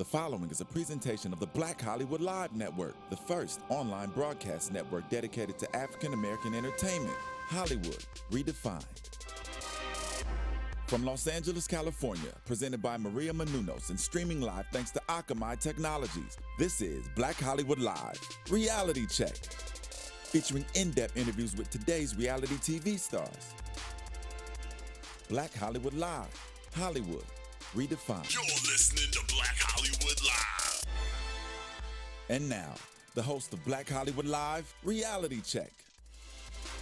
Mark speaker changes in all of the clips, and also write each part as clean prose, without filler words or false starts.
Speaker 1: The following is a presentation of the Black Hollywood Live Network, the first online broadcast network dedicated to African American entertainment. Hollywood Redefined. From Los Angeles, California, presented by Maria Menounos and streaming live thanks to Akamai Technologies, this is Black Hollywood Live, Reality Check, featuring in-depth interviews with today's reality TV stars. Black Hollywood Live, Hollywood Redefined.
Speaker 2: You're listening to Black Hollywood Live.
Speaker 1: And now, the host of Black Hollywood Live, Reality Check.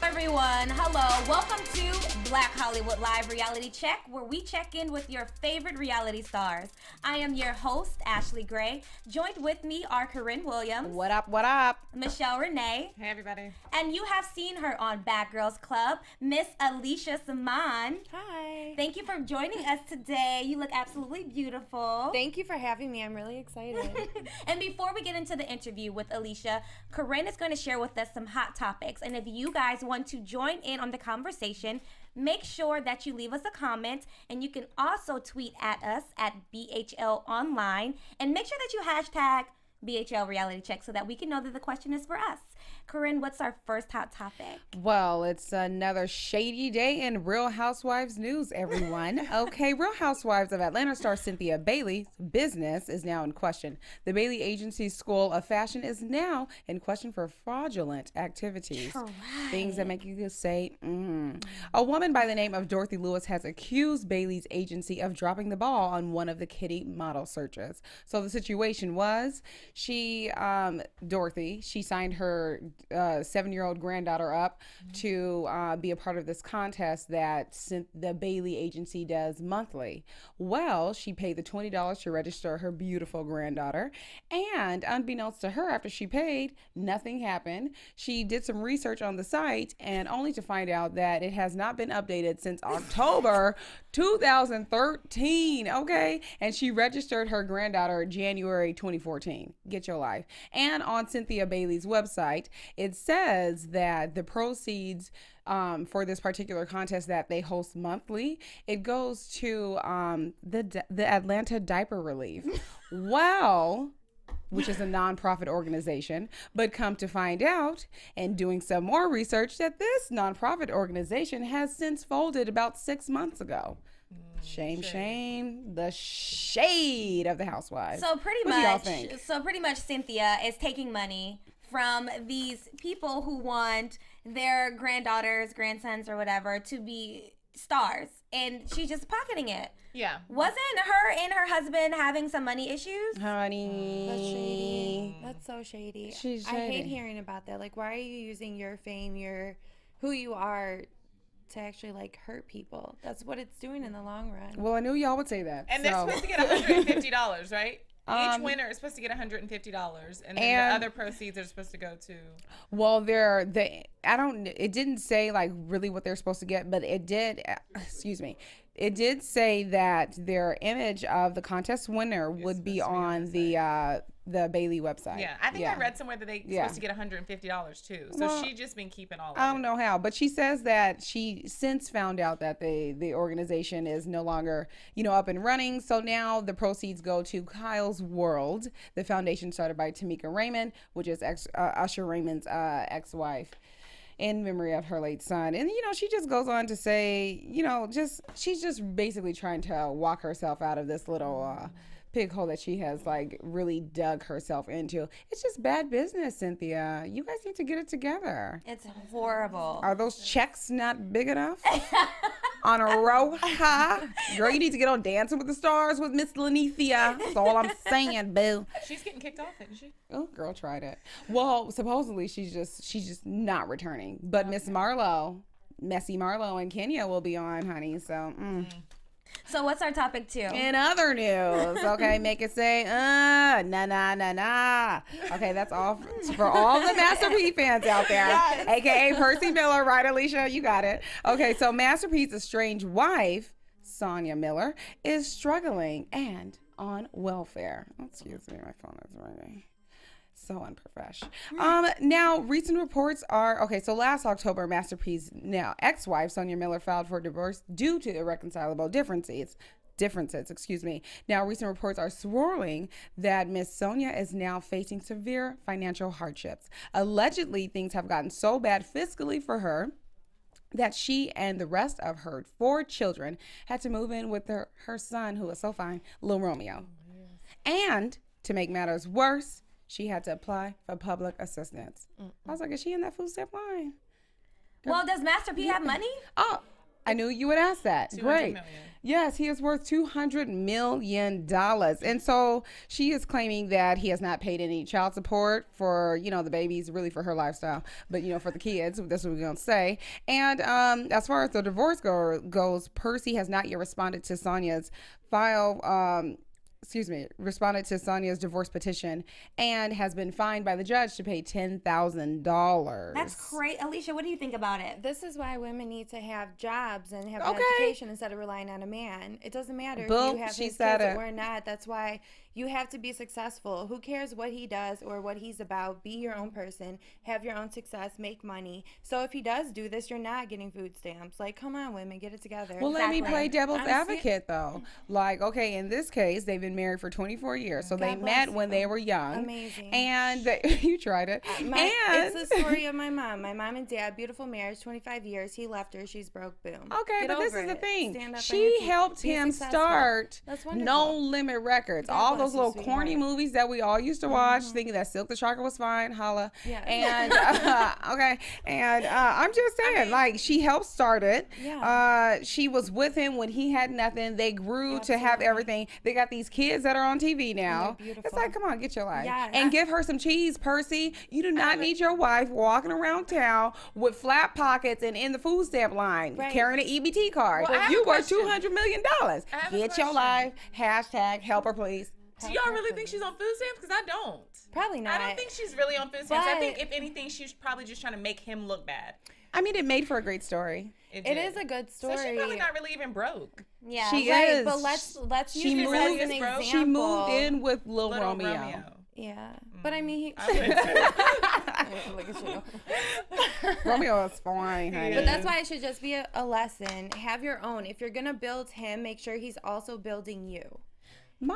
Speaker 3: Everyone, hello. Welcome to Black Hollywood Live Reality Check, where we check in with your favorite reality stars. I am your host, Ashley Gray. Joined with me are Corrinne Williams.
Speaker 4: What up, what up?
Speaker 3: Michelle Renee.
Speaker 5: Hey, everybody.
Speaker 3: And you have seen her on Bad Girls Club, Miss Alicia Samaan.
Speaker 6: Hi.
Speaker 3: Thank you for joining us today. You look absolutely beautiful.
Speaker 6: Thank you for having me. I'm really excited.
Speaker 3: And before we get into the interview with Alicia, Corrinne is going to share with us some hot topics. And if you guys want to join in on the conversation, make sure that you leave us a comment, and you can also tweet at us at BHL Online, and make sure that you hashtag BHL Reality Check so that we can know that the question is for us. Corrinne, what's our first hot topic?
Speaker 4: Well, it's another shady day in Real Housewives news, everyone. Okay, Real Housewives of Atlanta star Cynthia Bailey's business is now in question. The Bailey Agency's School of Fashion is now in question for fraudulent activities.
Speaker 3: Right.
Speaker 4: Things that make you say, A woman by the name of Dorothy Lewis has accused Bailey's agency of dropping the ball on one of the kitty model searches. So the situation was, Dorothy signed her 7-year-old granddaughter up to be a part of this contest that the Bailey agency does monthly. Well, she paid the $20 to register her beautiful granddaughter, and unbeknownst to her, after she paid, nothing happened. She did some research on the site, and only to find out that it has not been updated since October 2013, okay? And she registered her granddaughter January 2014. Get your life. And on Cynthia Bailey's website, it says that the proceeds for this particular contest that they host monthly, it goes to the Atlanta Diaper Relief. Well, which is a nonprofit organization, but come to find out, and doing some more research, that this nonprofit organization has since folded about 6 months ago. Shame. The shade of the Housewives.
Speaker 3: So pretty
Speaker 4: What do y'all think?
Speaker 3: much Cynthia is taking money from these people who want their granddaughters, grandsons, or whatever to be stars, and she's just pocketing it.
Speaker 5: Yeah.
Speaker 3: Wasn't her and her husband having some money issues?
Speaker 4: Honey.
Speaker 6: That's shady. That's so shady.
Speaker 4: She's
Speaker 6: I hate
Speaker 4: shady.
Speaker 6: hearing about that. Like, why are you using your fame, who you are, to actually like hurt people? That's what it's doing in the long run.
Speaker 4: Well, I knew y'all would say that.
Speaker 5: And they're supposed to get $150, right? Each winner is supposed to get $150, and then the other proceeds are supposed to go to.
Speaker 4: Well, it didn't say like really what they're supposed to get, but it did. It did say that their image of the contest winner would be on the Bailey website.
Speaker 5: Yeah, I think I read somewhere that they're supposed to get $150 too. So
Speaker 4: Well,
Speaker 5: she's just been keeping all of it.
Speaker 4: I don't know how, but she says that she since found out that the organization is no longer, up and running. So now the proceeds go to Kyle's World, the foundation started by Tamika Raymond, which is Usher Raymond's ex-wife, in memory of her late son. And, she just goes on to say, she's just basically trying to walk herself out of this little pig hole that she has like really dug herself into. It's just bad business, Cynthia. You guys need to get it together.
Speaker 3: It's horrible.
Speaker 4: Are those checks not big enough? On a row? Ha! Girl, you need to get on Dancing with the Stars with Miss Lanithia. That's all I'm saying, boo.
Speaker 5: She's getting kicked off, isn't she?
Speaker 4: Oh, girl, tried it. Well, supposedly she's just not returning. But Miss Marlo, Messy Marlo in Kenya will be on, honey. So,
Speaker 3: So what's our topic 2?
Speaker 4: In other news, okay, make it say, nah. Okay, that's all for all the Master P fans out there,
Speaker 5: Yes.
Speaker 4: AKA Percy Miller, right, Alicia? You got it. Okay, so Master P's estranged wife, Sonia Miller, is struggling and on welfare. Excuse me, my phone is ringing. So unprofesh. Now, recent reports are, so last October, Master P's now ex-wife, Sonia Miller, filed for divorce due to irreconcilable differences. differences, excuse me. Now, recent reports are swirling that Miss Sonia is now facing severe financial hardships. Allegedly, things have gotten so bad fiscally for her that she and the rest of her 4 children had to move in with her son, who is so fine, Lil Romeo. And to make matters worse, she had to apply for public assistance. I was like, is she in that food stamp line?
Speaker 3: Well, does Master P have money?
Speaker 4: Oh, I knew you would ask that. Great.
Speaker 5: million.
Speaker 4: Yes, he is worth $200 million. And so she is claiming that he has not paid any child support for, the babies, really for her lifestyle, but, for the kids. That's what we're going to say. And as far as the divorce goes, Percy has not yet responded to Sonia's divorce petition and has been fined by the judge to pay $10,000.
Speaker 3: That's great. Alicia, what do you think about it?
Speaker 6: This is why women need to have jobs and have an education instead of relying on a man. It doesn't matter
Speaker 4: Boom,
Speaker 6: if you have
Speaker 4: she
Speaker 6: his
Speaker 4: said
Speaker 6: kids
Speaker 4: it.
Speaker 6: or not. That's why you have to be successful. Who cares what he does or what he's about? Be your own person. Have your own success. Make money. So if he does do this, you're not getting food stamps. Like, come on, women, get it together.
Speaker 4: Well, let me play devil's
Speaker 6: I'm
Speaker 4: advocate, though. Like, okay, in this case, they've been married for 24 years. So they
Speaker 6: God
Speaker 4: met
Speaker 6: bless
Speaker 4: when
Speaker 6: you.
Speaker 4: they were young.
Speaker 6: Amazing.
Speaker 4: And you tried it.
Speaker 6: It's the story of my mom. My mom and dad, beautiful marriage, 25 years. He left her. She's broke. Boom.
Speaker 4: Okay,
Speaker 6: Get
Speaker 4: but this
Speaker 6: over
Speaker 4: is the
Speaker 6: it.
Speaker 4: thing.
Speaker 6: Stand up on your
Speaker 4: She
Speaker 6: feet.
Speaker 4: helped
Speaker 6: Be
Speaker 4: him
Speaker 6: successful.
Speaker 4: start
Speaker 6: That's wonderful.
Speaker 4: No Limit Records.
Speaker 6: God
Speaker 4: All
Speaker 6: bless
Speaker 4: those
Speaker 6: you,
Speaker 4: little
Speaker 6: sweetheart.
Speaker 4: corny movies that we all used to watch, thinking that Silk the Shocker was fine. Holla.
Speaker 6: Yeah.
Speaker 4: And okay. And I'm just saying, like, she helped start it.
Speaker 6: Yeah.
Speaker 4: She was with him when he had nothing. They grew to have
Speaker 6: Absolutely.
Speaker 4: everything. They got these kids that are on TV now.
Speaker 6: they're beautiful.
Speaker 4: It's like, come on, get your life.
Speaker 6: Yes.
Speaker 4: And give her some cheese, Percy. You do not need your wife walking around town with flat pockets and in the food stamp line
Speaker 6: Right.
Speaker 4: carrying an EBT card.
Speaker 5: Well, I have
Speaker 4: You
Speaker 5: a
Speaker 4: worth
Speaker 5: question.
Speaker 4: $200 million.
Speaker 5: have a
Speaker 4: Get your
Speaker 5: question.
Speaker 4: life. Hashtag help her, please.
Speaker 5: Do y'all really think she's on food stamps? Because I don't.
Speaker 6: Probably not.
Speaker 5: I don't think she's really on food stamps. I
Speaker 6: But-
Speaker 5: think, if anything, she's probably just trying to make him look bad.
Speaker 4: I mean, it made for a great story.
Speaker 6: It
Speaker 5: did.
Speaker 6: is a good story.
Speaker 5: So she's probably not really even broke.
Speaker 3: Yeah.
Speaker 4: She
Speaker 6: Right,
Speaker 4: is.
Speaker 6: but let's
Speaker 4: She
Speaker 6: use this
Speaker 4: moved-
Speaker 6: as an
Speaker 5: bro.
Speaker 6: example.
Speaker 4: She moved in with Lil
Speaker 5: Little
Speaker 4: Romeo.
Speaker 6: Yeah, but I mean, he,
Speaker 5: I would too.
Speaker 6: look at you.
Speaker 4: Romeo is fine, honey.
Speaker 6: But that's why it should just be a lesson. Have your own. If you're gonna build him, make sure he's also building you.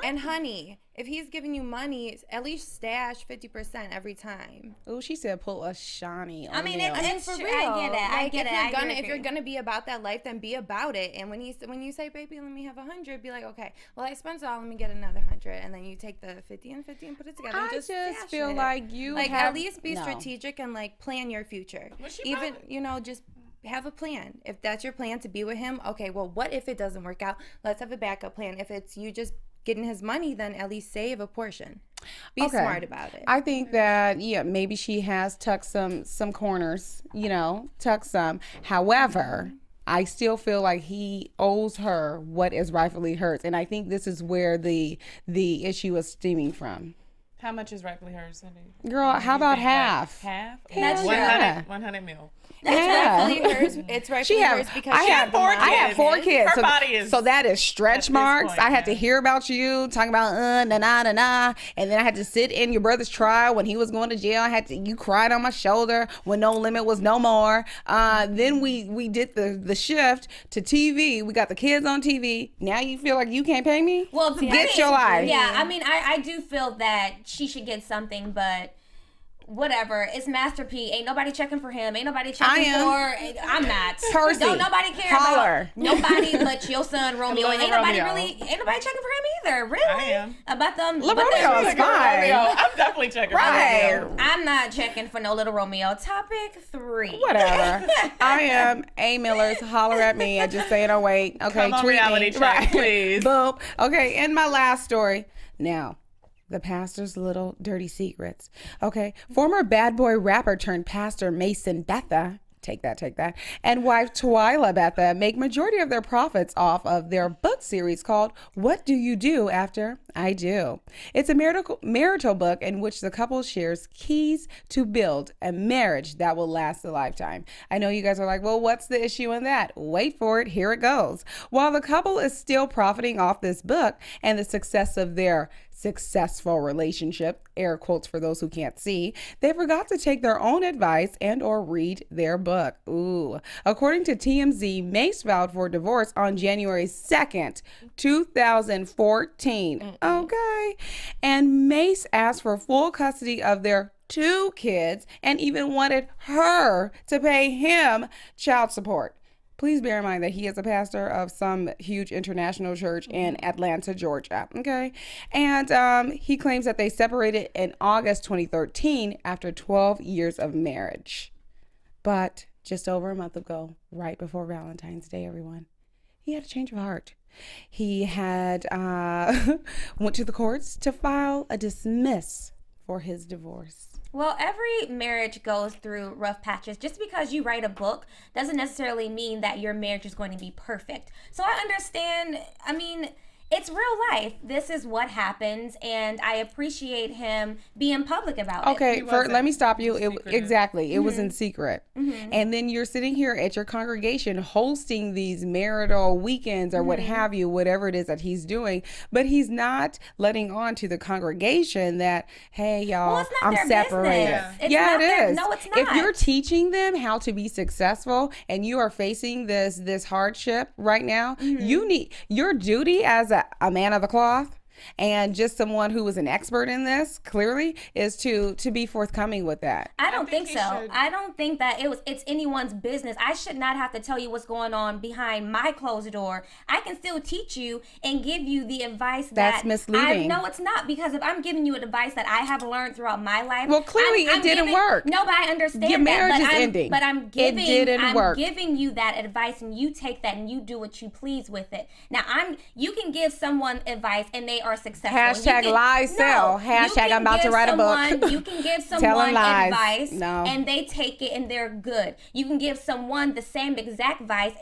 Speaker 6: And honey, if he's giving you money, at least stash 50% every time.
Speaker 4: Oh, she said pull a Shawnee on
Speaker 3: I mean,
Speaker 4: Neil.
Speaker 3: it's
Speaker 6: For
Speaker 3: true.
Speaker 6: real.
Speaker 3: I get it. I
Speaker 6: Like,
Speaker 3: get it.
Speaker 6: if you're
Speaker 3: I
Speaker 6: gonna,
Speaker 3: agree.
Speaker 6: if you're gonna be about that life, then be about it. And when you say, baby, let me have 100, be like, okay, well, I spent it all. Let me get another 100, and then you take the 50 and 50 and put it together. And
Speaker 4: I
Speaker 6: just
Speaker 4: just
Speaker 6: stash
Speaker 4: feel
Speaker 6: it.
Speaker 4: like you
Speaker 6: like
Speaker 4: have,
Speaker 6: at least be
Speaker 4: no.
Speaker 6: strategic and like plan your future.
Speaker 5: Well, she
Speaker 6: Even
Speaker 5: probably-
Speaker 6: just have a plan. If that's your plan to be with him, okay, well, what if it doesn't work out? Let's have a backup plan. If it's you just getting his money, then at least save a portion. Be
Speaker 4: Okay.
Speaker 6: smart about it.
Speaker 4: I think that, yeah, maybe she has tucked some corners, tucked some. However, I still feel like he owes her what is rightfully hers. And I think this is where the issue is stemming from.
Speaker 5: How much is rightfully hers, Cindy?
Speaker 4: Girl, how about half?
Speaker 5: Half?
Speaker 4: That's
Speaker 5: 100 mil.
Speaker 6: Rightfully hers. It's rightfully
Speaker 4: She have,
Speaker 6: hers because
Speaker 4: I
Speaker 6: she
Speaker 4: have
Speaker 6: had the
Speaker 5: four
Speaker 6: money.
Speaker 4: I have 4 kids.
Speaker 5: Her
Speaker 4: so,
Speaker 5: body is
Speaker 4: so that is stretch
Speaker 5: at this
Speaker 4: marks.
Speaker 5: point,
Speaker 4: I had to
Speaker 5: yeah.
Speaker 4: hear about you talking about na na na na, and then I had to sit in your brother's trial when he was going to jail. You cried on my shoulder when No Limit was no more. Then we did the shift to TV. We got the kids on TV. Now you feel like you can't pay me?
Speaker 3: Well,
Speaker 4: Get your life.
Speaker 3: Yeah, I mean, I do feel that she should get something, but whatever. It's Master P. Ain't nobody checking for him. Ain't nobody checking for. I'm not.
Speaker 4: Percy,
Speaker 3: Don't nobody care
Speaker 4: holler.
Speaker 3: about nobody but your son Romeo. And ain't nobody
Speaker 5: Romeo.
Speaker 3: ain't nobody checking for him either. Really?
Speaker 5: I am.
Speaker 3: About them.
Speaker 4: Lil'
Speaker 3: but
Speaker 4: Romeo
Speaker 3: them-
Speaker 4: is fine.
Speaker 5: Romeo. I'm definitely checking
Speaker 4: Right.
Speaker 5: for Romeo.
Speaker 3: I'm not checking for no little Romeo. Topic 3.
Speaker 4: Whatever. I am A. Miller's. Holler at me. I just say it on wait. Okay,
Speaker 5: Come on,
Speaker 4: tweet
Speaker 5: reality
Speaker 4: me.
Speaker 5: check, please.
Speaker 4: Boom. Okay, and my last story. Now, the pastor's little dirty secrets. Okay, former bad boy rapper turned pastor Mason Betha. Take that. And wife Twyla Betha make majority of their profits off of their book series called What Do You Do After I Do? It's a marital book in which the couple shares keys to build a marriage that will last a lifetime. I know you guys are like, well, what's the issue in that? Wait for it. Here it goes. While the couple is still profiting off this book and the success of their successful relationship, air quotes for those who can't see, they forgot to take their own advice and or read their book. Ooh. According to TMZ, Mace vowed for divorce on January 2nd, 2014. Okay. And Mace asked for full custody of their 2 kids and even wanted her to pay him child support. Please bear in mind that he is a pastor of some huge international church in Atlanta, Georgia. Okay. And he claims that they separated in August 2013 after 12 years of marriage. But just over a month ago, right before Valentine's Day, everyone, he had a change of heart. He had went to the courts to file a dismiss for his divorce.
Speaker 3: Well, every marriage goes through rough patches. Just because you write a book doesn't necessarily mean that your marriage is going to be perfect. So I understand, I mean, it's real life. This is what happens, and I appreciate him being public about it.
Speaker 4: Okay, let me stop you. Exactly. It was in secret.
Speaker 3: Mm-hmm.
Speaker 4: And then you're sitting here at your congregation hosting these marital weekends or what have you, whatever it is that he's doing. But he's not letting on to the congregation that, hey, y'all,
Speaker 3: Well, it's not
Speaker 4: I'm
Speaker 3: their
Speaker 4: separated.
Speaker 3: business.
Speaker 4: Yeah,
Speaker 3: It's
Speaker 4: it
Speaker 3: not their-
Speaker 4: is.
Speaker 3: no, it's
Speaker 4: If
Speaker 3: not.
Speaker 4: you're teaching them how to be successful and you are facing this hardship right now, you need your duty as a man of the cloth and just someone who is an expert in this clearly is to be forthcoming with that.
Speaker 3: I don't think
Speaker 5: he
Speaker 3: so.
Speaker 5: should.
Speaker 3: I don't think that it's anyone's business. I should not have to tell you what's going on behind my closed door. I can still teach you and give you the advice
Speaker 4: That's misleading.
Speaker 3: No, it's not, because if I'm giving you advice that I have learned throughout my life.
Speaker 4: Well, clearly it didn't work.
Speaker 3: No, but I understand
Speaker 4: Your
Speaker 3: that.
Speaker 4: marriage
Speaker 3: but
Speaker 4: is ending.
Speaker 3: But I'm giving.
Speaker 4: It didn't work.
Speaker 3: Giving you that advice, and you take that and you do what you please with it. Now, you can give someone advice and they are successful.
Speaker 4: Hashtag lies sell. Hashtag I'm about to write a book.
Speaker 3: You can give
Speaker 4: Telling
Speaker 3: someone
Speaker 4: lies.
Speaker 3: advice
Speaker 4: No.
Speaker 3: and they take it and they're good. You can give someone the same exact advice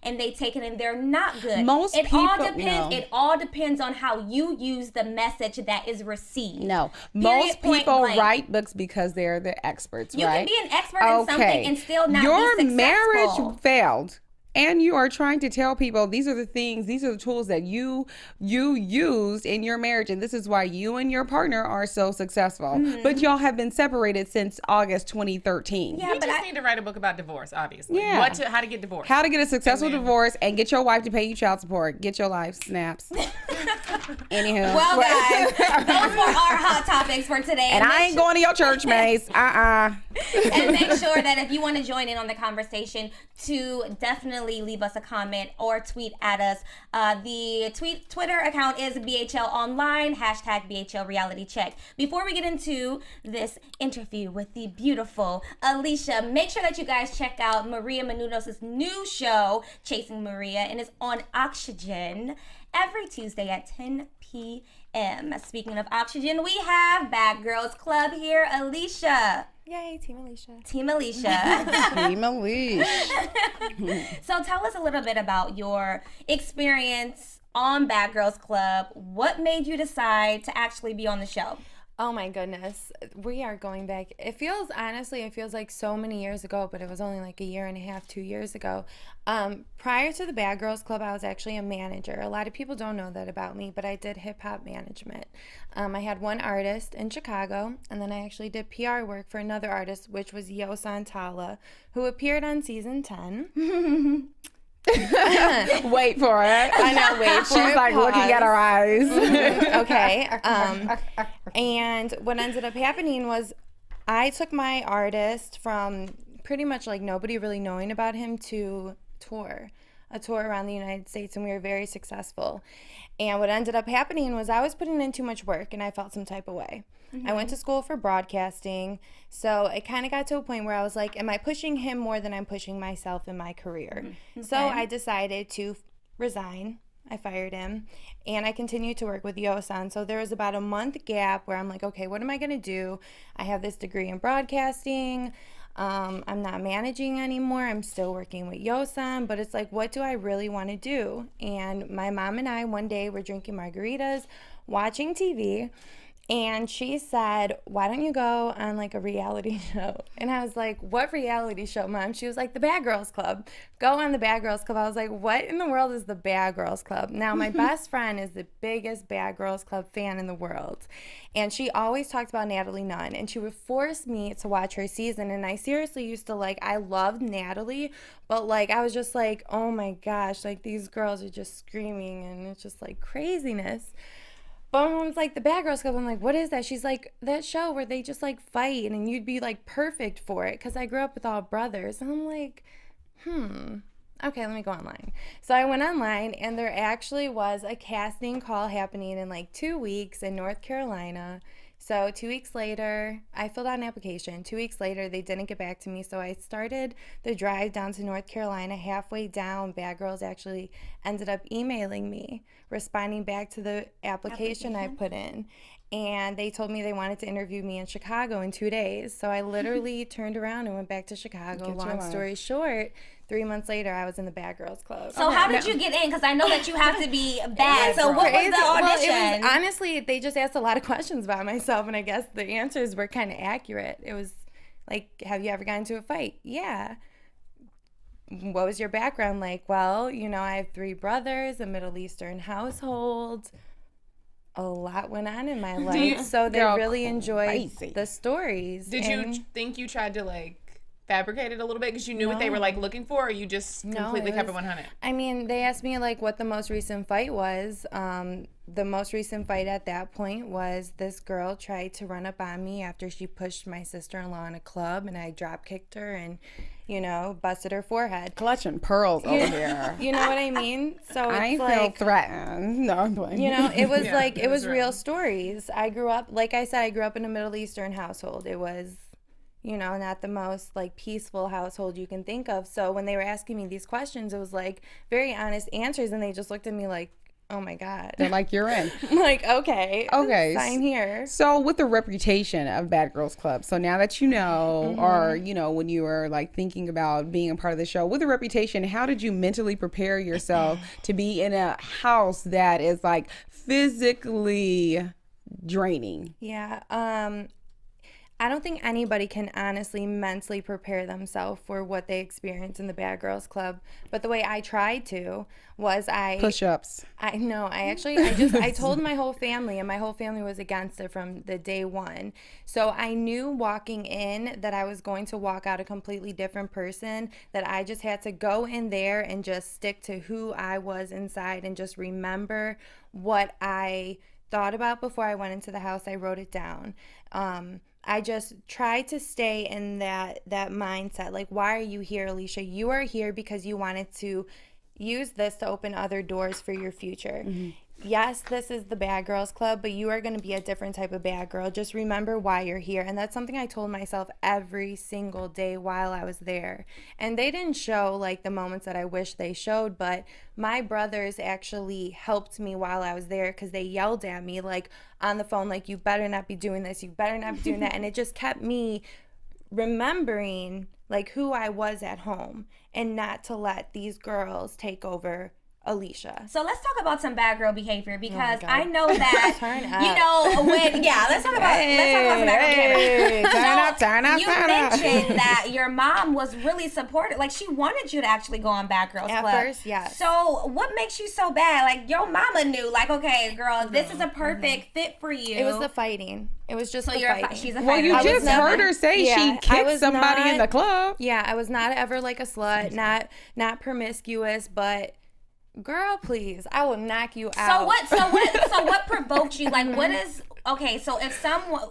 Speaker 3: and they take it and they're not good.
Speaker 4: Most
Speaker 3: it
Speaker 4: people-
Speaker 3: all depends.
Speaker 4: no.
Speaker 3: It all depends on how you use the message that is received.
Speaker 4: No,
Speaker 3: Period,
Speaker 4: most
Speaker 3: point
Speaker 4: people
Speaker 3: blank.
Speaker 4: write books because they're the experts,
Speaker 3: You
Speaker 4: right?
Speaker 3: can be an expert in something and still not
Speaker 4: Your
Speaker 3: be successful.
Speaker 4: marriage failed. And you are trying to tell people these are the things, these are the tools that you used in your marriage, and this is why you and your partner are so successful. But y'all have been separated since August 2013.
Speaker 3: Yeah,
Speaker 5: You
Speaker 3: but
Speaker 5: just need to write a book about divorce, obviously.
Speaker 4: Yeah.
Speaker 5: How to get divorced.
Speaker 4: How to get a successful
Speaker 5: And then-
Speaker 4: divorce and get your wife to pay you child support. Get your life snaps. Anywho.
Speaker 3: Well, guys, those were our hot topics for today.
Speaker 4: And I ain't going to your church, Mace.
Speaker 3: And make sure that if you want to join in on the conversation, to definitely leave us a comment or tweet at us. The Twitter account is BHL Online, hashtag BHL Reality Check. Before we get into this interview with the beautiful Alicia, make sure that you guys check out Maria Menounos' new show, Chasing Maria, and it's on Oxygen every Tuesday at 10 p.m. Speaking of Oxygen, we have Bad Girls Club here. Alicia.
Speaker 6: Yay, Team Alicia.
Speaker 3: Team Alicia.
Speaker 4: Team Alicia.
Speaker 3: So tell us a little bit about your experience on Bad Girls Club. What made you decide to actually be on the show?
Speaker 6: Oh my goodness. We are going back. It feels like so many years ago, but it was only like a year and a half, 2 years ago. Prior to the Bad Girls Club, I was actually a manager. A lot of people don't know that about me, but I did hip hop management. I had one artist in Chicago, and then I actually did PR work for another artist, which was Yo Santala, who appeared on season 10.
Speaker 4: Wait for it.
Speaker 6: I know, wait for it.
Speaker 4: She's like looking at her eyes.
Speaker 6: Okay. And what ended up happening was I took my artist from pretty much like nobody really knowing about him to a tour around the United States, and we were very successful. And what ended up happening was I was putting in too much work and I felt some type of way. I went to school for broadcasting, so it kind of got to a point where I was like, am I pushing him more than I'm pushing myself in my career?
Speaker 3: Okay.
Speaker 6: So I decided to resign. I fired him, and I continued to work with Yo-san. So there was about a month gap where I'm like, okay, what am I going to do? I have this degree in broadcasting. I'm not managing anymore. I'm still working with Yo-san, but it's like, what do I really want to do? And my mom and I one day were drinking margaritas, watching TV, And she said, why don't you go on like a reality show? And I was like, what reality show, Mom? She was like, the Bad Girls Club. Go on the Bad Girls Club. I was like, what in the world is the Bad Girls Club? Now, my best friend is the biggest Bad Girls Club fan in the world. And she always talked about Natalie Nunn. And she would force me to watch her season. And I seriously used to I loved Natalie. But I was just like, oh my gosh, these girls are just screaming. And it's just craziness. But my mom's like, the Bad Girls Club. I'm like, what is that? She's like, that show where they just fight and you'd be perfect for it because I grew up with all brothers. And I'm like, okay, let me go online. So I went online and there actually was a casting call happening in 2 weeks in North Carolina. So 2 weeks later, I filled out an application. 2 weeks later, they didn't get back to me. So I started the drive down to North Carolina. Halfway down, Bad Girls actually ended up emailing me, responding back to the application I put in. And they told me they wanted to interview me in Chicago in 2 days. So I literally turned around and went back to Chicago. Long story short, 3 months later, I was in the Bad Girls Club.
Speaker 3: So how did you get in? Because I know that you have to be bad. So what was the audition?
Speaker 6: Well, it was, honestly, they just asked a lot of questions about myself, and I guess the answers were kind of accurate. It was have you ever gotten into a fight? Yeah. What was your background like? Well, I have 3 brothers, a Middle Eastern household. A lot went on in my life, so they really enjoyed the stories.
Speaker 5: Did you think you tried to fabricate it a little bit because you knew what they were looking for, or you just completely kept it 100?
Speaker 6: I mean, they asked me what the most recent fight was. The most recent fight at that point was this girl tried to run up on me after she pushed my sister-in-law in a club, and I drop kicked her and busted her forehead.
Speaker 4: Clutching pearls over here.
Speaker 6: You know what I mean? So it's
Speaker 4: I feel threatened. No, I'm playing.
Speaker 6: It was it was real stories. I grew up, like I said, I grew up in a Middle Eastern household. It was, not the most peaceful household you can think of. So when they were asking me these questions, it was very honest answers, and they just looked at me oh my God.
Speaker 4: They're like, you're in.
Speaker 6: I'm like, okay. Sign here.
Speaker 4: So with the reputation of Bad Girls Club, so now that you know, or, when you were thinking about being a part of the show, with the reputation, how did you mentally prepare yourself to be in a house that is physically draining?
Speaker 6: Yeah. I don't think anybody can honestly mentally prepare themselves for what they experience in the Bad Girls Club. But the way I tried to was
Speaker 4: push-ups.
Speaker 6: I told my whole family, and my whole family was against it from the day one. So I knew walking in that I was going to walk out a completely different person, that I just had to go in there and just stick to who I was inside and just remember what I thought about before I went into the house. I wrote it down. I just tried to stay in that mindset. Why are you here, Alicia? You are here because you wanted to use this to open other doors for your future. Mm-hmm. Yes, this is the Bad Girls Club, but you are going to be a different type of bad girl. Just remember why you're here. And that's something I told myself every single day while I was there. And they didn't show the moments that I wish they showed, but my brothers actually helped me while I was there because they yelled at me on the phone, you better not be doing this, you better not be doing that. And it just kept me remembering who I was at home and not to let these girls take over Alicia.
Speaker 3: So let's talk about some bad girl behavior because I know that let's talk about some bad girl behavior.
Speaker 4: Turn up.
Speaker 3: You mentioned that your mom was really supportive. She wanted you to actually go on Bad Girls Club.
Speaker 6: At first, yes.
Speaker 3: So what makes you so bad? Your mama knew, okay, girl, this is a perfect fit for you.
Speaker 6: It was the fighting. It was just the fighting.
Speaker 3: She's a fighter.
Speaker 4: Well, you just heard her say she kicked somebody in the club.
Speaker 6: Yeah, I was not ever a slut, not promiscuous, but girl, please, I will knock you out.
Speaker 3: So what provoked you? What is okay? So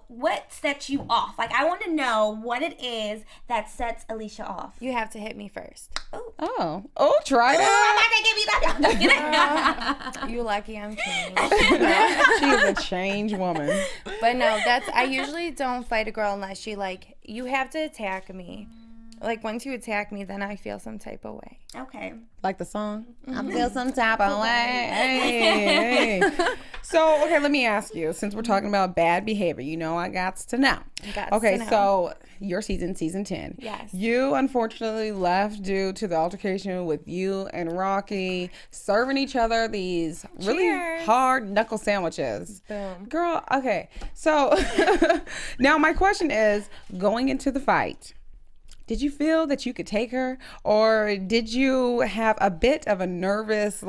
Speaker 3: what sets you off? I want to know what it is that sets Alicia off.
Speaker 6: You have to hit me first.
Speaker 4: Oh, try that.
Speaker 3: I'm not gonna give you that.
Speaker 6: You lucky I'm changed.
Speaker 4: She is a changed woman.
Speaker 6: But no, I usually don't fight a girl unless she you have to attack me. Once you attack me, then I feel some type of way.
Speaker 3: Okay.
Speaker 4: Like the song? I feel some type of way. Hey. So, okay, let me ask you, since we're talking about bad behavior, I got to know. So your season 10.
Speaker 6: Yes.
Speaker 4: You unfortunately left due to the altercation with you and Rocky serving each other these really
Speaker 6: Cheers.
Speaker 4: hard knuckle sandwiches.
Speaker 6: Boom.
Speaker 4: Girl, okay. So now my question is, going into the fight, did you feel that you could take her, or did you have a bit of a nervous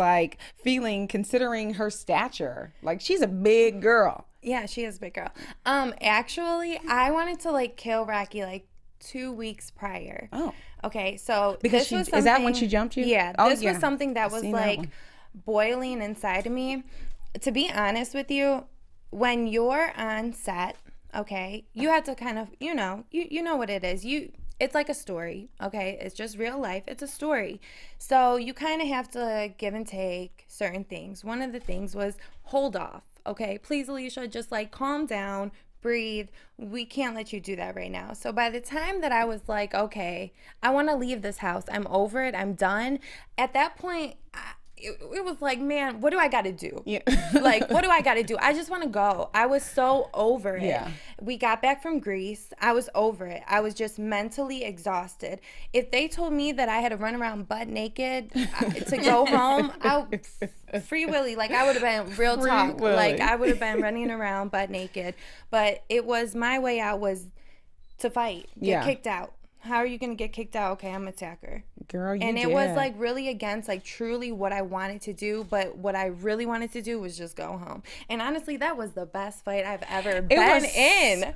Speaker 4: feeling considering her stature? She's a big girl.
Speaker 6: Yeah, she is a big girl. Actually, I wanted to kill Rocky 2 weeks prior.
Speaker 4: Oh.
Speaker 6: Okay, so
Speaker 4: Because
Speaker 6: this was
Speaker 4: is that when she jumped you?
Speaker 6: Yeah,
Speaker 4: Oh,
Speaker 6: this
Speaker 4: yeah.
Speaker 6: was something that was
Speaker 4: Seen that one.
Speaker 6: boiling inside of me. To be honest with you, when you're on set, okay, you have to kind of, you know what it is. It's like a story, okay? It's just real life. It's a story. So you kind of have to give and take certain things. One of the things was hold off, okay? Please, Alicia, just calm down, breathe. We can't let you do that right now. So by the time that I was okay, I want to leave this house. I'm over it. I'm done. At that point, it was man, what do I got to do?
Speaker 4: Yeah.
Speaker 6: What do I got to do? I just want to go. I was so over it.
Speaker 4: Yeah.
Speaker 6: We got back from Greece. I was over it. I was just mentally exhausted. If they told me that I had to run around butt naked to go home, Free Willy, I would have been real
Speaker 4: Free
Speaker 6: talk.
Speaker 4: Willy.
Speaker 6: I would have been running around butt naked. But it was my way out was to fight, get kicked out. How are you going to get kicked out? Okay, I'm an attacker.
Speaker 4: Girl, you
Speaker 6: And
Speaker 4: did.
Speaker 6: it was really against truly what I wanted to do, but what I really wanted to do was just go home. And honestly, that was the best fight I've ever been in.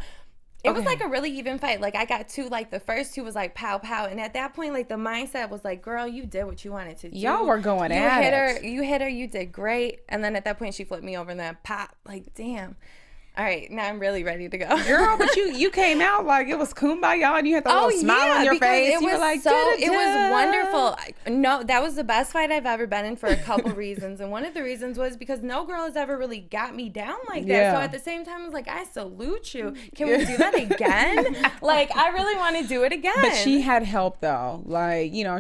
Speaker 6: It was a really even fight. I got two, the first two was pow pow, and at that point, the mindset was girl, you did what you wanted to do.
Speaker 4: Y'all were going
Speaker 6: you
Speaker 4: at
Speaker 6: hit
Speaker 4: it.
Speaker 6: her, you hit her, you did great. And then at that point, she flipped me over, and then pop, damn. All right, now I'm really ready to go.
Speaker 4: Girl, but you came out it was kumbaya, and you had the little smile on your
Speaker 6: because
Speaker 4: face.
Speaker 6: It
Speaker 4: You
Speaker 6: was
Speaker 4: were
Speaker 6: it was wonderful. No, that was the best fight I've ever been in for a couple reasons. And one of the reasons was because no girl has ever really got me down like that.
Speaker 4: Yeah.
Speaker 6: So at the same time, I was I salute you. Can we do that again? I really want to do it again.
Speaker 4: But she had help, though.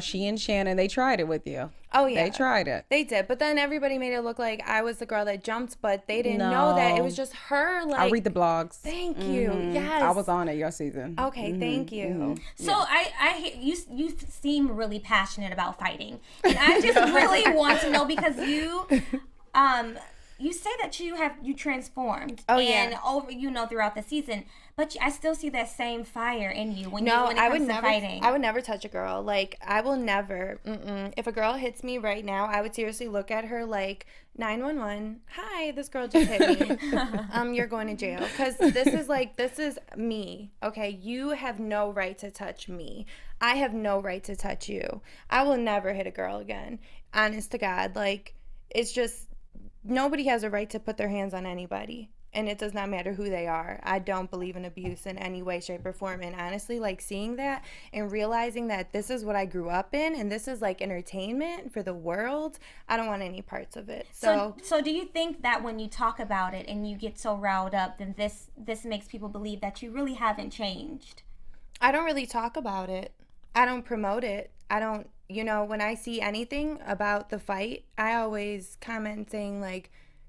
Speaker 4: She and Shannon, they tried it with you.
Speaker 6: Oh, yeah.
Speaker 4: They tried it.
Speaker 6: They did. But then everybody made it look like I was the girl that jumped, but they didn't know that. It was just her.
Speaker 4: I read the blogs.
Speaker 6: Thank you. Yes.
Speaker 4: I was on it your season.
Speaker 6: Okay, thank you.
Speaker 3: So I you seem really passionate about fighting, and I just really want to know because you say that you transformed over throughout the season, but I still see that same fire in you when it comes to fighting.
Speaker 6: I would never touch a girl. I will never. If a girl hits me right now, I would seriously look at her 911. Hi, this girl just hit me. You're going to jail because this is me. Okay, you have no right to touch me. I have no right to touch you. I will never hit a girl again. Honest to God, it's just. Nobody has a right to put their hands on anybody, and it does not matter who they are. I don't believe in abuse in any way, shape, or form. And honestly, seeing that and realizing that this is what I grew up in, and this is entertainment for the world, I don't want any parts of it. So
Speaker 3: do you think that when you talk about it and you get so riled up, then this makes people believe that you really haven't changed?
Speaker 6: I don't really talk about it. I don't promote it. I don't. When I see anything about the fight, I always comment saying,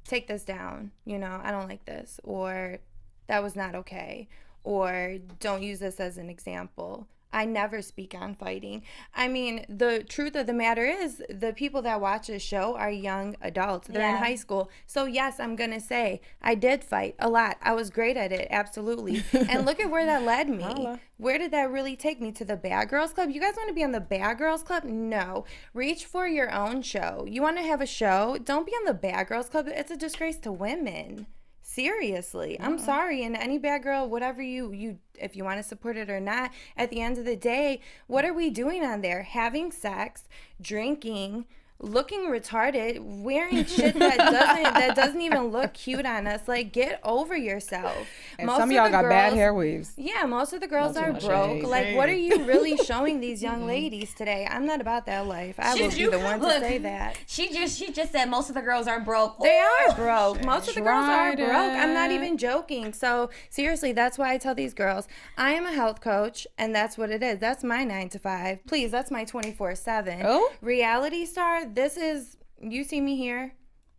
Speaker 6: take this down. I don't like this. Or that was not okay. Or don't use this as an example. I never speak on fighting. I mean, the truth of the matter is the people that watch this show are young adults. They're in high school. So, yes, I'm going to say I did fight a lot. I was great at it. Absolutely. And look at where that led me. Where did that really take me? To the Bad Girls Club? You guys want to be on the Bad Girls Club? No. Reach for your own show. You want to have a show? Don't be on the Bad Girls Club. It's a disgrace to women. Seriously. I'm sorry. And any bad girl, whatever you if you want to support it or not, at the end of the day, what are we doing on there? Having sex, drinking, looking retarded, wearing shit that doesn't even look cute on us. Get over yourself.
Speaker 4: And some of y'all got bad hair weaves.
Speaker 6: Yeah, most of the girls
Speaker 4: Not too
Speaker 6: are
Speaker 4: much
Speaker 6: broke.
Speaker 4: shade.
Speaker 6: What are you really showing these young ladies today? I'm not about that life. I will be the one to say that.
Speaker 3: She just said most of the girls are broke.
Speaker 6: They are broke. Most of the girls are
Speaker 4: Tried
Speaker 6: broke. I'm not
Speaker 4: it.
Speaker 6: even joking. So seriously, that's why I tell these girls, I am a health coach, and that's what it is. That's my 9 to 5. Please, that's my 24/7.
Speaker 4: Oh?
Speaker 6: Reality star, this is, you see me here.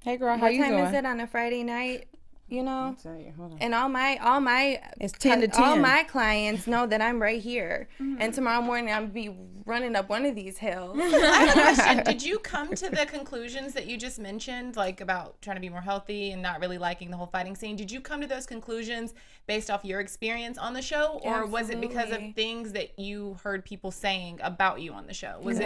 Speaker 4: Hey girl, how
Speaker 6: What
Speaker 4: you
Speaker 6: time
Speaker 4: doing?
Speaker 6: is it on a Friday night? You know,
Speaker 4: I'll tell you. Hold on.
Speaker 6: and all my
Speaker 4: It's 10 to 10.
Speaker 6: all my clients know that I'm right here. And tomorrow morning I'm be running up one of these hills.
Speaker 5: I have a question. Did you come to the conclusions that you just mentioned, like about trying to be more healthy and not really liking the whole fighting scene? Did you come to those conclusions based off your experience on the show, or was it because of
Speaker 6: Absolutely.
Speaker 5: things that you heard people saying about you on the show? Was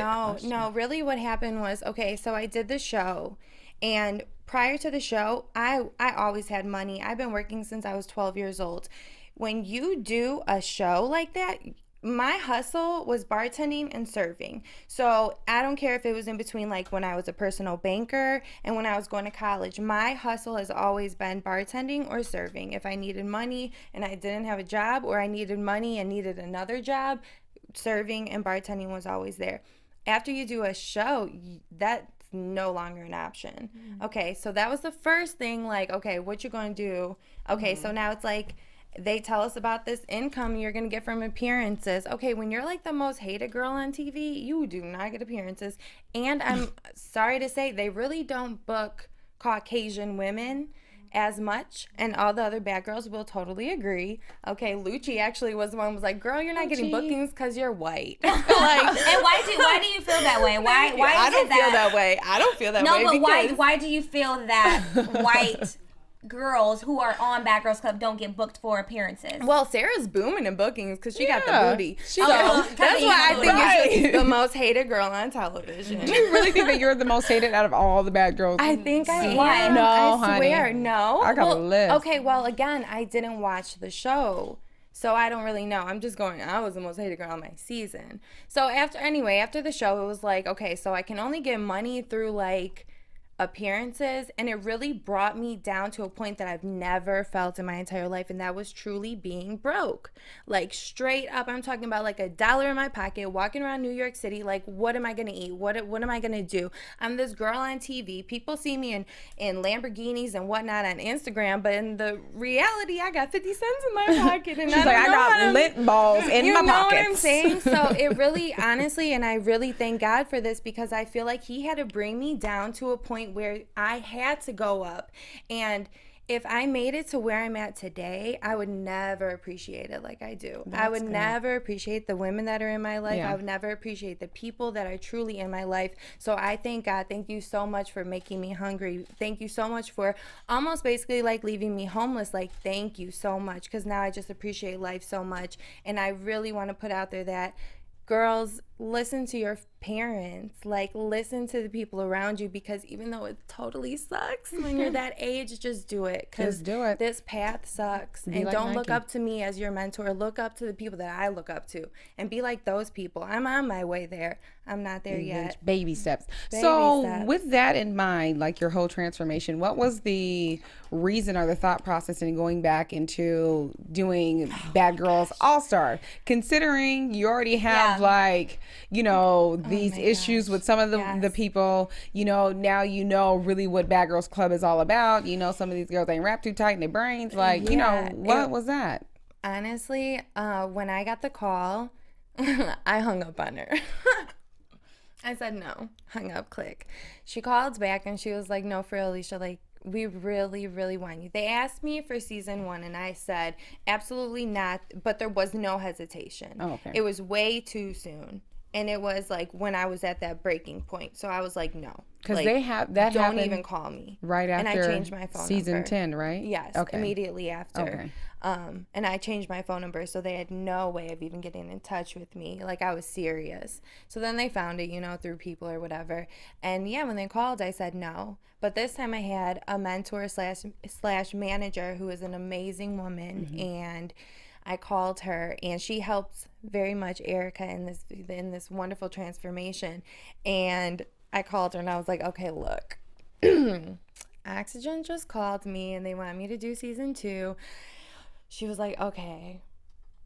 Speaker 6: No, really what happened was, okay, so I did the show, and prior to the show, I always had money. I've been working since I was 12 years old. When you do a show like that, my hustle was bartending and serving. So I don't care if it was in between, like when I was a personal banker and when I was going to college. My hustle has always been bartending or serving. If I needed money and I didn't have a job, or I needed money and needed another job, serving and bartending was always there. After you do a show, that's no longer an option. Okay, so that was the first thing, like, okay, what you going to do? Okay, so now it's like, they tell us about this income you're going to get from appearances. Okay, when you're like the most hated girl on TV, you do not get appearances. And I'm sorry to say, they really don't book Caucasian women as much, and all the other bad girls will totally agree. Okay, Lucci actually was the one who was like, girl, you're not getting bookings because you're white. Like,
Speaker 3: And why do you feel that way? Why
Speaker 6: I
Speaker 3: is
Speaker 6: don't
Speaker 3: it
Speaker 6: feel that way. I don't feel that way.
Speaker 3: No, but
Speaker 6: because
Speaker 3: why do you feel that white girls who are on Bad Girls Club don't get booked for appearances?
Speaker 6: Well, Sarah's booming in bookings because she got the
Speaker 4: Yeah.
Speaker 6: booty.
Speaker 4: She
Speaker 6: So
Speaker 3: does.
Speaker 6: that's why I think
Speaker 4: Right.
Speaker 6: she's the most hated girl on television.
Speaker 4: Do you really think that you're the most hated out of all the bad girls?
Speaker 6: I think I
Speaker 3: Why?
Speaker 6: am.
Speaker 4: No,
Speaker 6: I swear,
Speaker 4: honey.
Speaker 6: no.
Speaker 4: I got a list.
Speaker 6: Okay, well, again, I didn't watch the show, so I don't really know. I'm just going, I was the most hated girl on my season. So after the show, it was like, okay, so I can only get money through like appearances, and it really brought me down to a point that I've never felt in my entire life, and that was truly being broke. Like straight up, I'm talking about like $1 in my pocket, walking around New York City, like what am I gonna eat? What am I gonna do? I'm this girl on TV. People see me in Lamborghinis and whatnot on Instagram, but in the reality, I got 50 cents in my pocket, and
Speaker 4: She's like, I got lint balls in
Speaker 6: you
Speaker 4: my
Speaker 6: know
Speaker 4: pockets.
Speaker 6: what I'm saying? So it really, honestly, and I really thank God for this, because I feel like he had to bring me down to a point where I had to go up. And if I made it to where I'm at today, I would never appreciate it like I do. I would never appreciate the women that are in my life.
Speaker 4: Yeah.
Speaker 6: I would never appreciate the people that are truly in my life. So I thank God. Thank you so much for making me hungry. Thank you so much for almost basically like leaving me homeless. Like, thank you so much, because now I just appreciate life so much. And I really want to put out there that girls, listen to your parents, like listen to the people around you, because even though it totally sucks when you're that age, just do it, because
Speaker 4: Just do it.
Speaker 6: this path sucks. And
Speaker 4: like
Speaker 6: don't look
Speaker 4: Nike.
Speaker 6: up to me as your mentor. Look up to the people that I look up to and be like those people. I'm on my way there. I'm not there yet.
Speaker 4: Baby steps.
Speaker 6: Baby
Speaker 4: So
Speaker 6: steps.
Speaker 4: with that in mind, like your whole transformation, what was the reason or the thought process in going back into doing Bad Girls All-Star? Considering you already have like, you know, these issues with some of the people, you know, now you know really what Bad Girls Club is all about. You know, some of these girls ain't wrapped too tight in their brains. Like, you know, what was that?
Speaker 6: Honestly, when I got the call, I hung up on her. I said no, hung up, click. She called back and she was like, no, for real, Alicia, like, we really, really want you. They asked me for season 1 and I said, absolutely not, but there was no hesitation.
Speaker 4: Oh, okay.
Speaker 6: It was way too soon. And it was like when I was at that breaking point. So I was like, no.
Speaker 4: Because
Speaker 6: like,
Speaker 4: they have that
Speaker 6: don't
Speaker 4: happened
Speaker 6: even call me.
Speaker 4: right after
Speaker 6: And I changed my phone
Speaker 4: season
Speaker 6: number.
Speaker 4: 10, right?
Speaker 6: Yes,
Speaker 4: Okay.
Speaker 6: immediately after.
Speaker 4: Okay.
Speaker 6: And I changed my phone number, so they had no way of even getting in touch with me. Like, I was serious. So then they found it, you know, through people or whatever. And yeah, when they called, I said no. But this time I had a mentor slash manager who is an amazing woman, and I called her, and she helped very much Erica in this wonderful transformation. And I called her and I was like, okay, look, Oxygen just called me and they want me to do season 2. She was like, okay,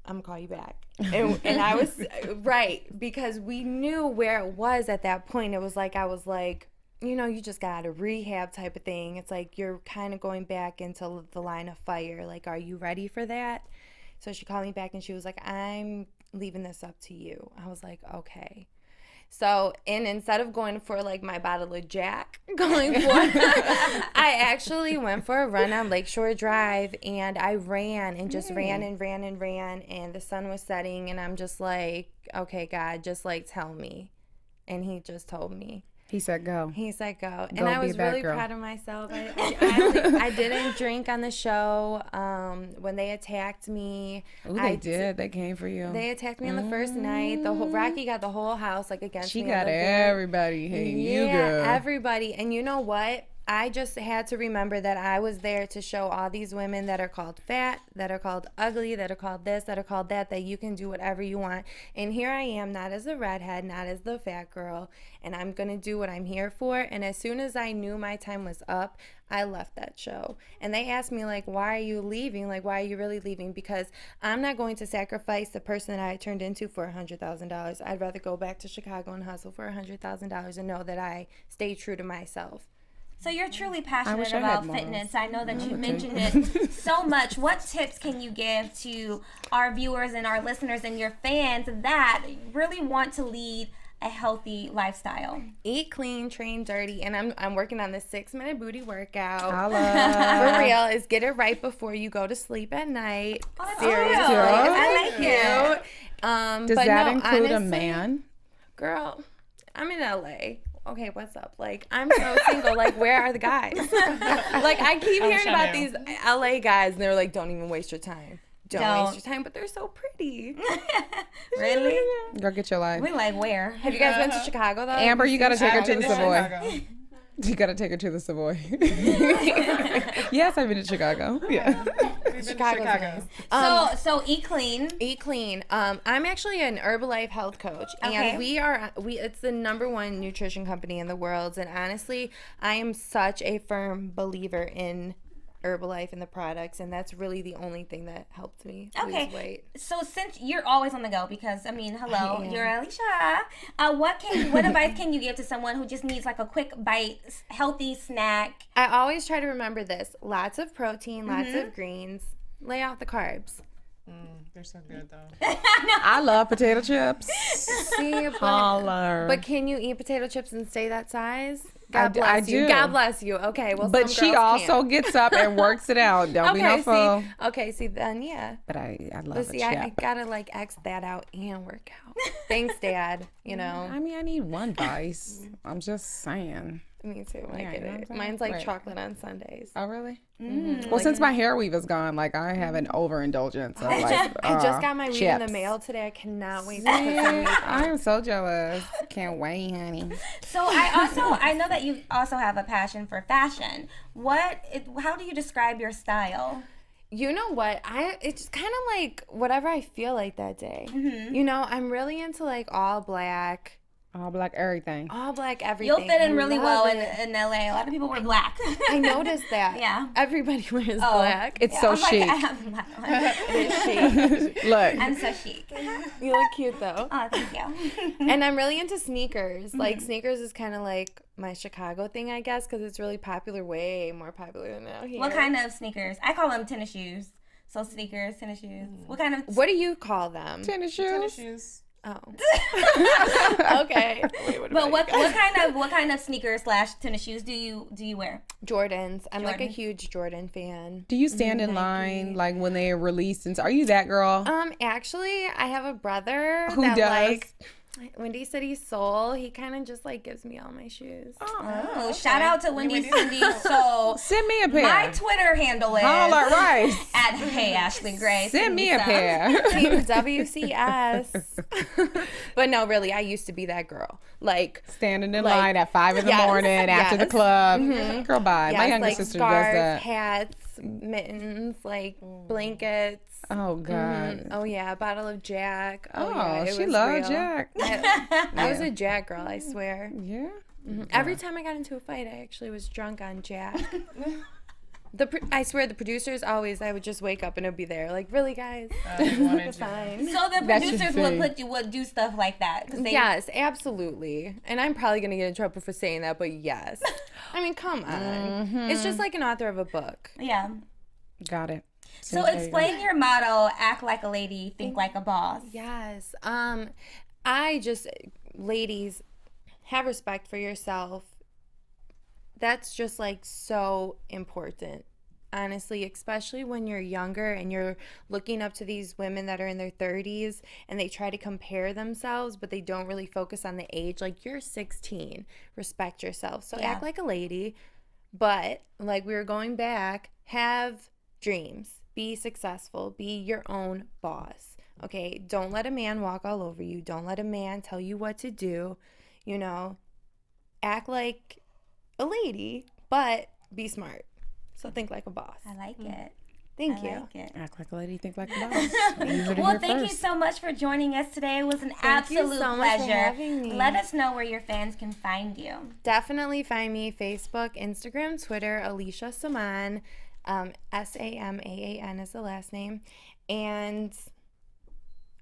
Speaker 6: I'm gonna call you back. And I was right, because we knew where it was at that point. It was like, I was like, you know, you just got a rehab type of thing. It's like you're kind of going back into the line of fire. Like, are you ready for that? So she called me back and she was like, I'm leaving this up to you. I was like, okay. So, and instead of going for like my bottle of Jack, I actually went for a run on Lakeshore Drive, and I ran and just ran and ran and ran, and the sun was setting, and I'm just like, okay, God, just like tell me. And he just told me.
Speaker 4: He said go.
Speaker 6: He said go.
Speaker 4: Go
Speaker 6: And I
Speaker 4: be a
Speaker 6: was
Speaker 4: bad
Speaker 6: really
Speaker 4: girl.
Speaker 6: proud of myself. I didn't drink on the show. When they attacked me.
Speaker 4: Oh, they did. They came for you.
Speaker 6: They attacked me on the first night. The whole Rocky got the whole house like against
Speaker 4: She
Speaker 6: me.
Speaker 4: got everybody hating you, girl.
Speaker 6: Everybody. And you know what? I just had to remember that I was there to show all these women that are called fat, that are called ugly, that are called this, that are called that you can do whatever you want. And here I am, not as a redhead, not as the fat girl, and I'm going to do what I'm here for. And as soon as I knew my time was up, I left that show. And they asked me, like, why are you leaving? Like, why are you really leaving? Because I'm not going to sacrifice the person that I turned into for $100,000. I'd rather go back to Chicago and hustle for $100,000 and know that I stay true to myself.
Speaker 3: So you're truly passionate
Speaker 4: wish I
Speaker 3: about
Speaker 4: had more.
Speaker 3: fitness. I know that you mentioned it so much. What tips can you give to our viewers and our listeners and your fans that really want to lead a healthy lifestyle?
Speaker 6: Eat clean, train dirty, and I'm working on this 6-minute booty workout.
Speaker 4: Holla.
Speaker 6: For real, is get it right before you go to sleep at night.
Speaker 3: Oh, that's
Speaker 6: Seriously,
Speaker 3: cute. I like it.
Speaker 6: Does
Speaker 4: that include a
Speaker 6: honestly,
Speaker 4: man?
Speaker 6: Girl, I'm in LA. Okay, what's up? Like, I'm so single. Like, where are the guys? Like, I keep hearing about these LA guys, and they're like, don't even waste your time. Don't waste your time, but they're so pretty.
Speaker 3: Really?
Speaker 4: Go get your life.
Speaker 3: We like where?
Speaker 6: Have you guys been to Chicago, though?
Speaker 4: Amber, you got to take her to the Savoy.
Speaker 5: Chicago.
Speaker 4: You got to take her to the Savoy. Yes, I've been to Chicago. Yeah.
Speaker 6: Chicago's nice.
Speaker 3: So eat clean.
Speaker 6: Eat clean. I'm actually an Herbalife health coach,
Speaker 3: Okay.
Speaker 6: and it's the #1 nutrition company in the world. And honestly, I am such a firm believer in Herbalife and the products, and that's really the only thing that helped me lose weight.
Speaker 3: So since you're always on the go, because I mean, hello, you're Alicia. What advice can you give to someone who just needs like a quick bite, healthy snack?
Speaker 6: I always try to remember this: lots of protein, lots of greens. Lay out the carbs.
Speaker 5: They're so good though.
Speaker 4: I love potato chips.
Speaker 6: See, but can you eat potato chips and stay that size? God bless you.
Speaker 4: do.
Speaker 6: God bless you. Okay, well,
Speaker 4: But
Speaker 6: some
Speaker 4: she
Speaker 6: girls
Speaker 4: also
Speaker 6: can't.
Speaker 4: gets up and works it out. Don't be no fool.
Speaker 6: See, then yeah.
Speaker 4: But I love
Speaker 6: But
Speaker 4: a
Speaker 6: see,
Speaker 4: chip.
Speaker 6: I gotta like X that out and work out. Thanks, Dad. You know,
Speaker 4: I mean, I need one vice. I'm just saying.
Speaker 6: me too. I
Speaker 4: Yeah,
Speaker 6: get
Speaker 4: you know what
Speaker 6: it.
Speaker 4: I'm saying?
Speaker 6: Mine's like
Speaker 4: Right.
Speaker 6: chocolate on Sundays.
Speaker 4: Oh, really? Well, since my hair weave is gone, like I have an overindulgence of like.
Speaker 6: I just got my weed in the
Speaker 4: chips.
Speaker 6: mail today. I cannot wait to put some weed on.
Speaker 4: I am so jealous. Can't wait, honey.
Speaker 3: So I know that you also have a passion for fashion. How do you describe your style?
Speaker 6: You know what? It's kind of like whatever I feel like that day. You know, I'm really into like all black.
Speaker 4: All black everything.
Speaker 6: All black everything.
Speaker 3: You'll fit in
Speaker 6: I
Speaker 3: really
Speaker 6: love
Speaker 3: well
Speaker 6: it.
Speaker 3: in LA. A lot of people wear black.
Speaker 6: I noticed that.
Speaker 3: Yeah.
Speaker 6: Everybody wears black.
Speaker 4: It's so
Speaker 3: I'm like,
Speaker 4: chic.
Speaker 3: I have black on.
Speaker 6: It is chic.
Speaker 4: Look.
Speaker 3: I'm so chic.
Speaker 6: You look cute though.
Speaker 3: Oh, thank you.
Speaker 6: And I'm really into sneakers. Like sneakers is kind of like my Chicago thing, I guess, because it's really popular, way more popular than out here.
Speaker 3: What kind of sneakers? I call them tennis shoes. So sneakers, tennis shoes. What kind of?
Speaker 6: What do you call them?
Speaker 4: Tennis shoes.
Speaker 5: Tennis shoes.
Speaker 6: Oh. Okay. Wait,
Speaker 3: But what kind of sneakers / tennis shoes do you wear?
Speaker 6: Jordans. I'm like a
Speaker 3: Jordans.
Speaker 6: huge Jordan fan.
Speaker 4: Do you stand in line like when they are released? And are you that girl?
Speaker 6: Actually, I have a brother
Speaker 4: Who
Speaker 6: that
Speaker 4: does?
Speaker 6: like Windy City Soul. He kind of just like gives me all my shoes.
Speaker 3: Oh, shout out to Wendy Cindy Soul.
Speaker 4: Send me a pair.
Speaker 3: My Twitter handle is
Speaker 4: Holla, right.
Speaker 3: at Hey Ashley Gray.
Speaker 4: Send me a
Speaker 3: some.
Speaker 4: pair.
Speaker 6: Team WCS. But no, really, I used to be that girl. Like
Speaker 4: Standing in
Speaker 6: Like,
Speaker 4: line at 5 in the
Speaker 6: yes,
Speaker 4: morning after the
Speaker 6: yes.
Speaker 4: club. Girl, bye. My
Speaker 6: yes,
Speaker 4: younger
Speaker 6: like
Speaker 4: sister
Speaker 6: scarves,
Speaker 4: does that.
Speaker 6: hats, mittens, like blankets.
Speaker 4: Oh, God.
Speaker 6: Oh yeah, a bottle of Jack.
Speaker 4: Oh,
Speaker 6: yeah, it
Speaker 4: she
Speaker 6: was
Speaker 4: loved
Speaker 6: real.
Speaker 4: Jack.
Speaker 6: I was a Jack girl, I swear.
Speaker 4: Yeah.
Speaker 6: Every time I got into a fight, I actually was drunk on Jack. I swear, the producers always, I would just wake up and it'd be there. Like, really, guys? It's fine.
Speaker 3: So the
Speaker 4: That should
Speaker 3: producers
Speaker 4: be.
Speaker 3: would do stuff like that. 'Cause they,
Speaker 6: Yes, absolutely. And I'm probably going to get in trouble for saying that, but yes. I mean, come on. It's just like an author of a book.
Speaker 3: Yeah.
Speaker 4: Got it.
Speaker 3: So
Speaker 4: There you go.
Speaker 3: explain your motto: act like a lady, think like a boss.
Speaker 6: Yes. I just ladies, have respect for yourself. That's just like so important. Honestly, especially when you're younger and you're looking up to these women that are in their 30s and they try to compare themselves, but they don't really focus on the age. Like, you're 16. Respect yourself. So act like a lady. But like we were going back, have dreams. Be successful. Be your own boss. Okay? Don't let a man walk all over you. Don't let a man tell you what to do. You know, act like a lady, but be smart. So think like a boss.
Speaker 3: I like it.
Speaker 6: Thank you.
Speaker 3: Like it.
Speaker 4: Act like a lady, think like a boss.
Speaker 3: Well, thank you so much for joining us today. It was an absolute
Speaker 6: so much
Speaker 3: pleasure.
Speaker 6: for having me.
Speaker 3: Let us know where your fans can find you.
Speaker 6: Definitely find me Facebook, Instagram, Twitter, Alicia Samaan. Samaan is the last name. And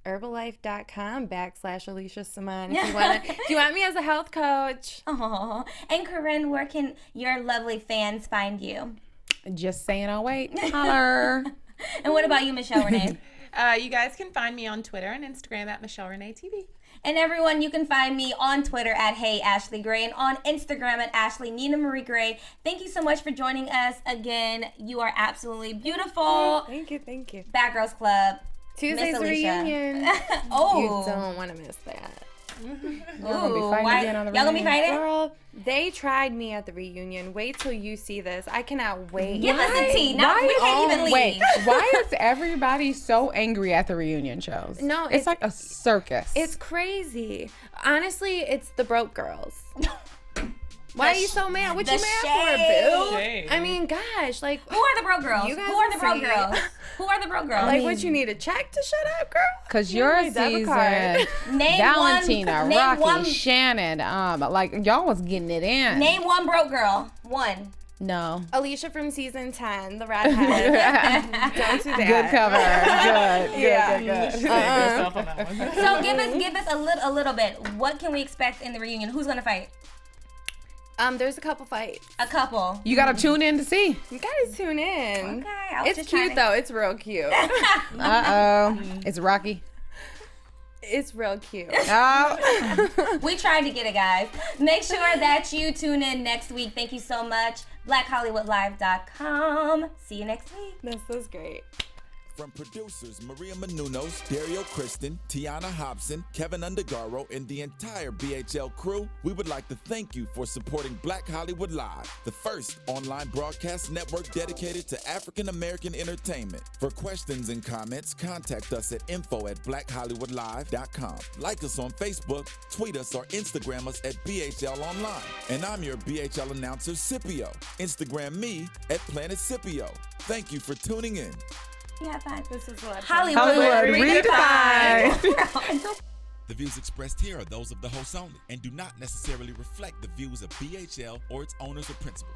Speaker 6: Herbalife.com/Alicia Samaan if you want me as a health coach.
Speaker 3: Oh, and Corrinne, where can your lovely fans find you?
Speaker 4: Just saying, I'll wait. Holler.
Speaker 3: And what about you, Michelle Renee?
Speaker 5: You guys can find me on Twitter and Instagram at Michelle Renee TV.
Speaker 3: And everyone, you can find me on Twitter at Hey Ashley Gray and on Instagram at Ashley Nina Marie Gray. Thank you so much for joining us again. You are absolutely beautiful.
Speaker 6: Thank you.
Speaker 3: Bad Girls Club.
Speaker 6: Tuesday's
Speaker 3: Miss Alicia.
Speaker 6: reunion.
Speaker 3: Oh.
Speaker 6: You don't want to miss that.
Speaker 4: Y'all gonna be fighting again on the
Speaker 3: Y'all gonna be
Speaker 4: reunion?
Speaker 3: fighting?
Speaker 6: Girl, they tried me at the reunion. Wait till you see this. I cannot wait.
Speaker 3: Give us the tea. Now we can't even leave.
Speaker 4: Wait, why is everybody so angry at the reunion shows?
Speaker 6: No,
Speaker 4: it's like a circus.
Speaker 6: It's crazy. Honestly, it's the broke girls. Why are you so mad? What you mad for, Bill?
Speaker 5: Shade.
Speaker 6: I mean, gosh, like,
Speaker 3: Who are the broke girls?
Speaker 6: You guys
Speaker 3: Who are the broke
Speaker 6: see.
Speaker 3: girls? Who are the broke girls?
Speaker 6: like, what you need a check to shut up, girl?
Speaker 4: Because
Speaker 6: You
Speaker 4: your
Speaker 6: need a debit card.
Speaker 4: season,
Speaker 3: Name
Speaker 4: Valentina,
Speaker 3: one, name
Speaker 4: Rocky,
Speaker 3: one-
Speaker 4: Shannon, like y'all was getting it in.
Speaker 3: Name one broke girl. One.
Speaker 4: No.
Speaker 6: Alicia from season 10, the redhead. Don't do that.
Speaker 4: Good cover. Good.
Speaker 5: Yourself on that one.
Speaker 3: So give us a little bit. What can we expect in the reunion? Who's gonna fight?
Speaker 6: There's a couple fights.
Speaker 3: A couple.
Speaker 4: You gotta tune in to see.
Speaker 6: You gotta tune in.
Speaker 3: Okay, I was
Speaker 6: It's
Speaker 3: just
Speaker 6: cute
Speaker 3: trying to-
Speaker 6: though. It's real cute.
Speaker 4: It's Rocky.
Speaker 6: It's real cute.
Speaker 4: Oh.
Speaker 3: We tried to get it, guys. Make sure that you tune in next week. Thank you so much. BlackHollywoodLive.com. See you next week.
Speaker 6: This was great.
Speaker 1: From producers Maria Menounos, Dario Kristen, Tiana Hobson, Kevin Undergaro, and the entire BHL crew, we would like to thank you for supporting Black Hollywood Live, the first online broadcast network dedicated to African American entertainment. For questions and comments, contact us at info@blackhollywoodlive.com. Like us on Facebook, tweet us, or Instagram us at BHL Online. And I'm your BHL announcer, Scipio. Instagram me at Planet Scipio. Thank you for tuning in.
Speaker 3: Yeah, fine.
Speaker 6: This is what
Speaker 3: Hollywood
Speaker 4: redefined.
Speaker 1: The views expressed here are those of the host only and do not necessarily reflect the views of BHL or its owners or principals.